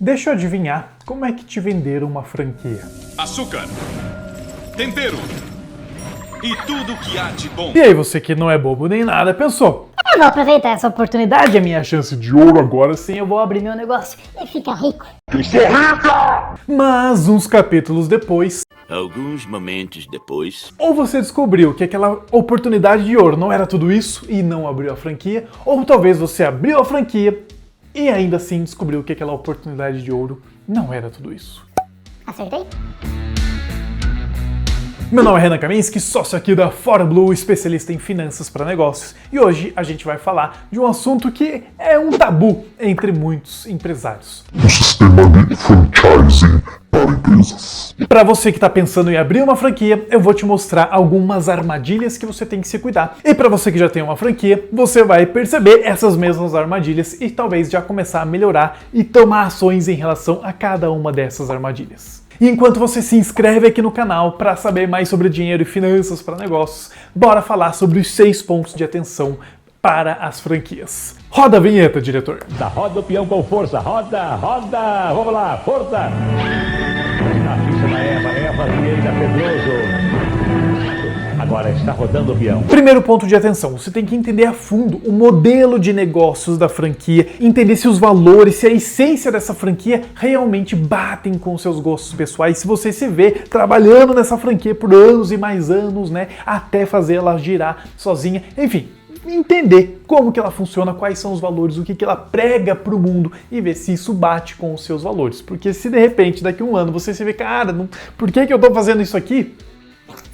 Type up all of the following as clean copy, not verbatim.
Deixa eu adivinhar como é que te venderam uma franquia. Açúcar, tempero e tudo que há de bom. E aí você que não é bobo nem nada pensou: Eu vou aproveitar essa oportunidade, é minha chance de ouro agora sim, eu vou abrir meu negócio e ficar rico. Mas uns capítulos depois, Alguns momentos depois, ou você descobriu que aquela oportunidade de ouro não era tudo isso e não abriu a franquia, ou talvez você abriu a franquia e ainda assim descobriu que aquela oportunidade de ouro não era tudo isso. Acertei? Meu nome é Renan Kaminski, sócio aqui da ForBlue, especialista em finanças para negócios, e hoje a gente vai falar de um assunto que é um tabu entre muitos empresários. O sistema de franchising para empresas. Para você que está pensando em abrir uma franquia, eu vou te mostrar algumas armadilhas que você tem que se cuidar. E para você que já tem uma franquia, você vai perceber essas mesmas armadilhas e talvez já começar a melhorar e tomar ações em relação a cada uma dessas armadilhas. E enquanto você se inscreve aqui no canal para saber mais sobre dinheiro e finanças para negócios, bora falar sobre os 6 pontos de atenção para as franquias. Roda a vinheta, diretor. Roda o peão com força, roda, roda, vamos lá, força! A ficha da Eva Vieira Pedroso. Agora está rodando o peão. Primeiro ponto de atenção, você tem que entender a fundo o modelo de negócios da franquia, entender se os valores, se a essência dessa franquia realmente batem com os seus gostos pessoais, se você se vê trabalhando nessa franquia por anos e mais anos, né, até fazer ela girar sozinha, enfim. Entender como que ela funciona, quais são os valores, o que ela prega para o mundo e ver se isso bate com os seus valores. Porque se de repente, daqui a um ano, você se vê, cara, por que eu estou fazendo isso aqui?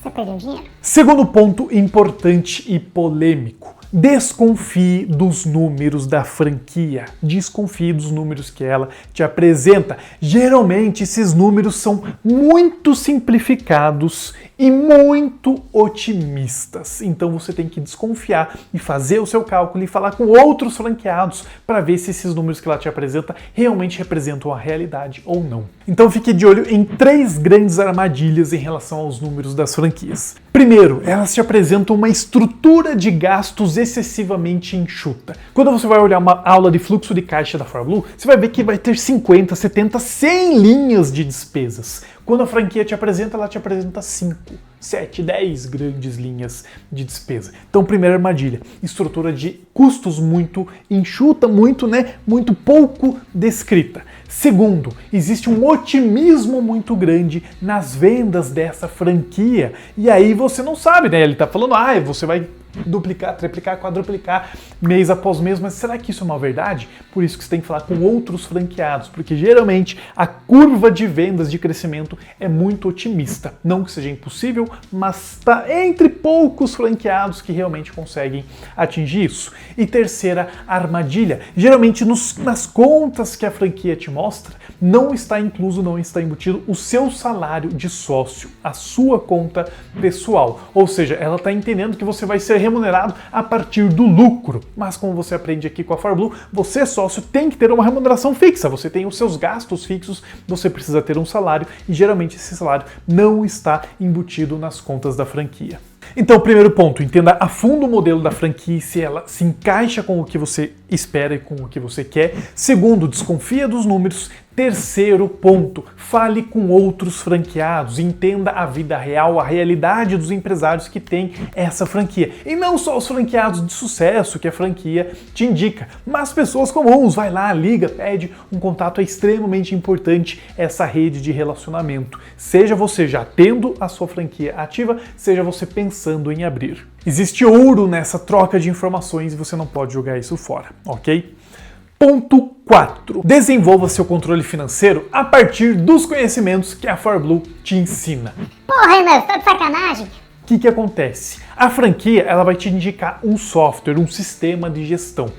Você perdeu dinheiro? Segundo ponto importante e polêmico. Desconfie dos números da franquia. Desconfie dos números que ela te apresenta. Geralmente esses números são muito simplificados e muito otimistas. Então você tem que desconfiar e fazer o seu cálculo e falar com outros franqueados para ver se esses números que ela te apresenta realmente representam a realidade ou não. Então fique de olho em 3 grandes armadilhas em relação aos números das franquias. Primeiro, elas te apresentam uma estrutura de gastos excessivamente enxuta. Quando você vai olhar uma aula de fluxo de caixa da ForBlue, você vai ver que vai ter 50, 70, 100 linhas de despesas. Quando a franquia te apresenta, ela te apresenta 5, 7, 10 grandes linhas de despesa. Então, primeira armadilha, estrutura de custos muito enxuta, muito pouco descrita. Segundo, existe um otimismo muito grande nas vendas dessa franquia. E aí você não sabe, né? Ele está falando, você vai duplicar, triplicar, quadruplicar mês após mês, mas será que isso é uma verdade? Por isso que você tem que falar com outros franqueados, porque geralmente a curva de vendas de crescimento é muito otimista. Não que seja impossível, mas está entre poucos franqueados que realmente conseguem atingir isso. E terceira armadilha, geralmente nas contas que a franquia te mostra, não está incluso, não está embutido o seu salário de sócio, a sua conta pessoal. Ou seja, ela está entendendo que você vai ser remunerado a partir do lucro. Mas como você aprende aqui com a ForBlue, você, sócio, tem que ter uma remuneração fixa. Você tem os seus gastos fixos, você precisa ter um salário e geralmente esse salário não está embutido nas contas da franquia. Então, primeiro ponto, entenda a fundo o modelo da franquia, se ela se encaixa com o que você espera e com o que você quer. Segundo, desconfia dos números. Terceiro ponto, fale com outros franqueados, entenda a vida real, a realidade dos empresários que têm essa franquia. E não só os franqueados de sucesso que a franquia te indica, mas pessoas comuns. Vai lá, liga, pede um contato, é extremamente importante essa rede de relacionamento. Seja você já tendo a sua franquia ativa, seja você pensando em abrir. Existe ouro nessa troca de informações e você não pode jogar isso fora, ok? Ponto 4. Desenvolva seu controle financeiro a partir dos conhecimentos que a ForBlue te ensina. Porra, Renan, você tá de sacanagem? O que acontece? A franquia ela vai te indicar um software, um sistema de gestão.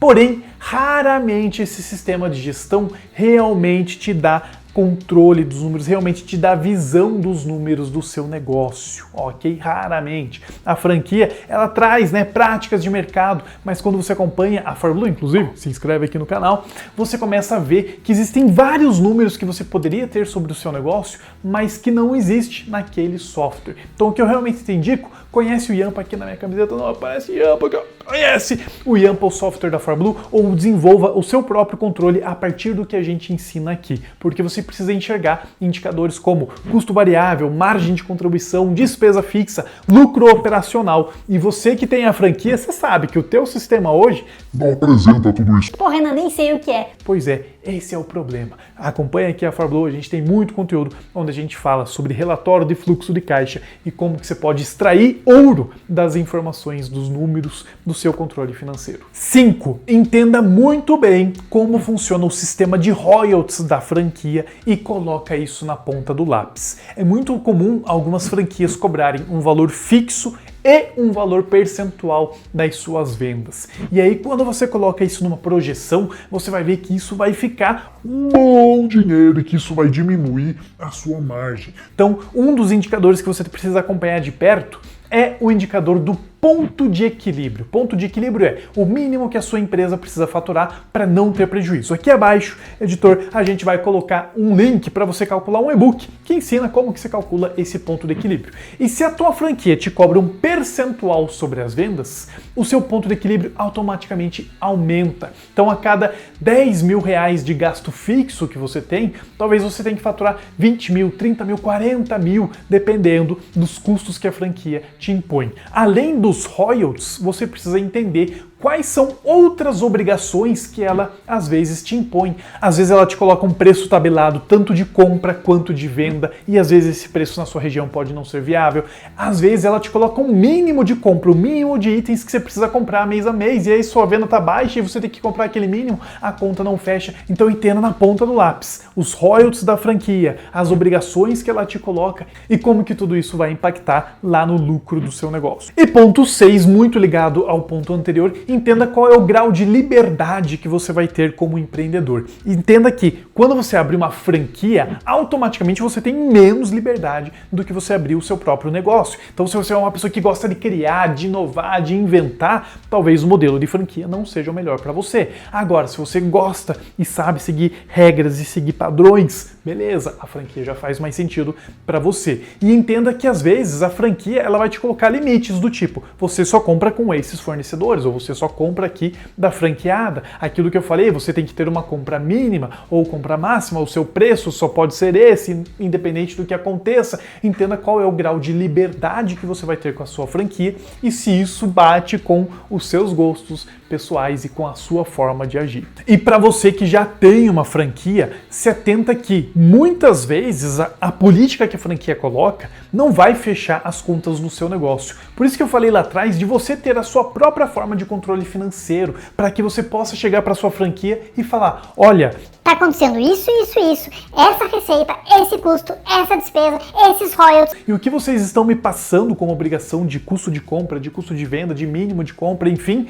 Porém, raramente esse sistema de gestão realmente te dá controle dos números, realmente te dá visão dos números do seu negócio, ok? Raramente. A franquia, ela traz, né, práticas de mercado, mas quando você acompanha a FarBlue, inclusive, se inscreve aqui no canal, você começa a ver que existem vários números que você poderia ter sobre o seu negócio, mas que não existe naquele software. Então o que eu realmente te indico, conhece o Yampa aqui na minha camiseta, não aparece Yampa, conhece o Yampa, o software da FarBlue, ou desenvolva o seu próprio controle a partir do que a gente ensina aqui, porque você precisa enxergar indicadores como custo variável, margem de contribuição, despesa fixa, lucro operacional, e você que tem a franquia, você sabe que o teu sistema hoje não apresenta tudo isso. Pô, Renan, nem sei o que é. Pois é, esse é o problema. Acompanha aqui a FarBlue, a gente tem muito conteúdo onde a gente fala sobre relatório de fluxo de caixa e como que você pode extrair ouro das informações, dos números do seu controle financeiro. 5. Entenda muito bem como funciona o sistema de royalties da franquia e coloca isso na ponta do lápis. É muito comum algumas franquias cobrarem um valor fixo e um valor percentual das suas vendas. E aí, quando você coloca isso numa projeção, você vai ver que isso vai ficar Um bom dinheiro e que isso vai diminuir a sua margem. Então, um dos indicadores que você precisa acompanhar de perto é o indicador do ponto de equilíbrio. Ponto de equilíbrio é o mínimo que a sua empresa precisa faturar para não ter prejuízo. Aqui abaixo, editor, a gente vai colocar um link para você calcular um e-book que ensina como que você calcula esse ponto de equilíbrio. E se a tua franquia te cobra um percentual sobre as vendas, o seu ponto de equilíbrio automaticamente aumenta. Então, a cada 10 mil reais de gasto fixo que você tem, talvez você tenha que faturar 20 mil, 30 mil, 40 mil, dependendo dos custos que a franquia te impõe. Além dos royalties, você precisa entender quais são outras obrigações que ela às vezes te impõe. Às vezes ela te coloca um preço tabelado tanto de compra quanto de venda e às vezes esse preço na sua região pode não ser viável. Às vezes ela te coloca um mínimo de compra, o mínimo de itens que você precisa comprar mês a mês e aí sua venda tá baixa e você tem que comprar aquele mínimo, a conta não fecha. Então entenda na ponta do lápis os royalties da franquia, as obrigações que ela te coloca e como que tudo isso vai impactar lá no lucro do seu negócio. E ponto 6, muito ligado ao ponto anterior, entenda qual é o grau de liberdade que você vai ter como empreendedor. Entenda que quando você abrir uma franquia, automaticamente você tem menos liberdade do que você abrir o seu próprio negócio. Então, se você é uma pessoa que gosta de criar, de inovar, de inventar, talvez o modelo de franquia não seja o melhor para você. Agora, se você gosta e sabe seguir regras e seguir padrões, beleza, a franquia já faz mais sentido para você. E entenda que às vezes a franquia ela vai te colocar limites do tipo, você só compra com esses fornecedores ou você só compra aqui da franqueada. Aquilo que eu falei, você tem que ter uma compra mínima ou compra máxima, o seu preço só pode ser esse, independente do que aconteça. Entenda qual é o grau de liberdade que você vai ter com a sua franquia e se isso bate com os seus gostos pessoais e com a sua forma de agir. E para você que já tem uma franquia, se atenta que muitas vezes a política que a franquia coloca não vai fechar as contas no seu negócio. Por isso que eu falei lá atrás de você ter a sua própria forma de controle financeiro, para que você possa chegar para sua franquia e falar, olha, tá acontecendo isso, isso, isso, essa receita, esse custo, essa despesa, esses royalties. E o que vocês estão me passando como obrigação de custo de compra, de custo de venda, de mínimo de compra, enfim,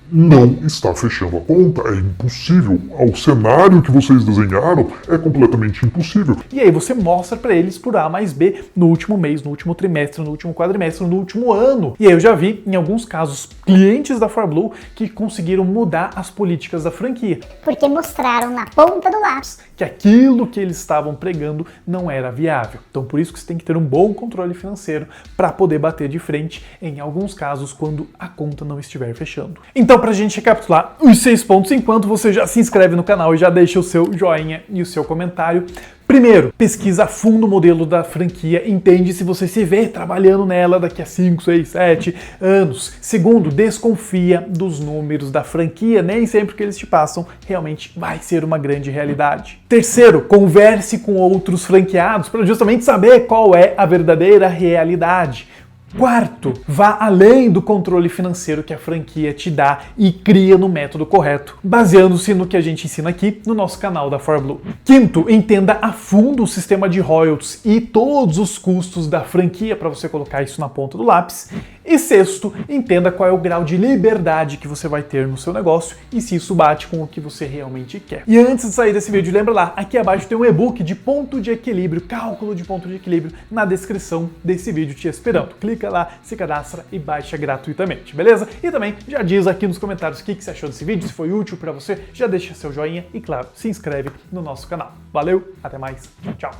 Não está fechando a conta, é impossível. O cenário que vocês desenharam é completamente impossível. E aí você mostra para eles por A mais B no último mês, no último trimestre, no último quadrimestre, no último ano. E aí eu já vi, em alguns casos, clientes da FarBlue que conseguiram mudar as políticas da franquia. Porque mostraram na ponta do lápis Que aquilo que eles estavam pregando não era viável. Então por isso que você tem que ter um bom controle financeiro para poder bater de frente em alguns casos quando a conta não estiver fechando. Então pra gente recapitular os 6 pontos, enquanto você já se inscreve no canal e já deixa o seu joinha e o seu comentário. Primeiro, pesquisa a fundo o modelo da franquia, entende se você se vê trabalhando nela daqui a 5, 6, 7 anos. Segundo, desconfia dos números da franquia, nem sempre que eles te passam realmente vai ser uma grande realidade. Terceiro, converse com outros franqueados para justamente saber qual é a verdadeira realidade. Quarto, vá além do controle financeiro que a franquia te dá e cria no método correto, baseando-se no que a gente ensina aqui no nosso canal da ForBlue. Quinto, entenda a fundo o sistema de royalties e todos os custos da franquia para você colocar isso na ponta do lápis. E sexto, entenda qual é o grau de liberdade que você vai ter no seu negócio e se isso bate com o que você realmente quer. E antes de sair desse vídeo, lembra lá, aqui abaixo tem um e-book de ponto de equilíbrio, cálculo de ponto de equilíbrio, na descrição desse vídeo te esperando. Clica lá, se cadastra e baixa gratuitamente, beleza? E também já diz aqui nos comentários o que você achou desse vídeo, se foi útil para você, já deixa seu joinha e, claro, se inscreve no nosso canal. Valeu, até mais, tchau!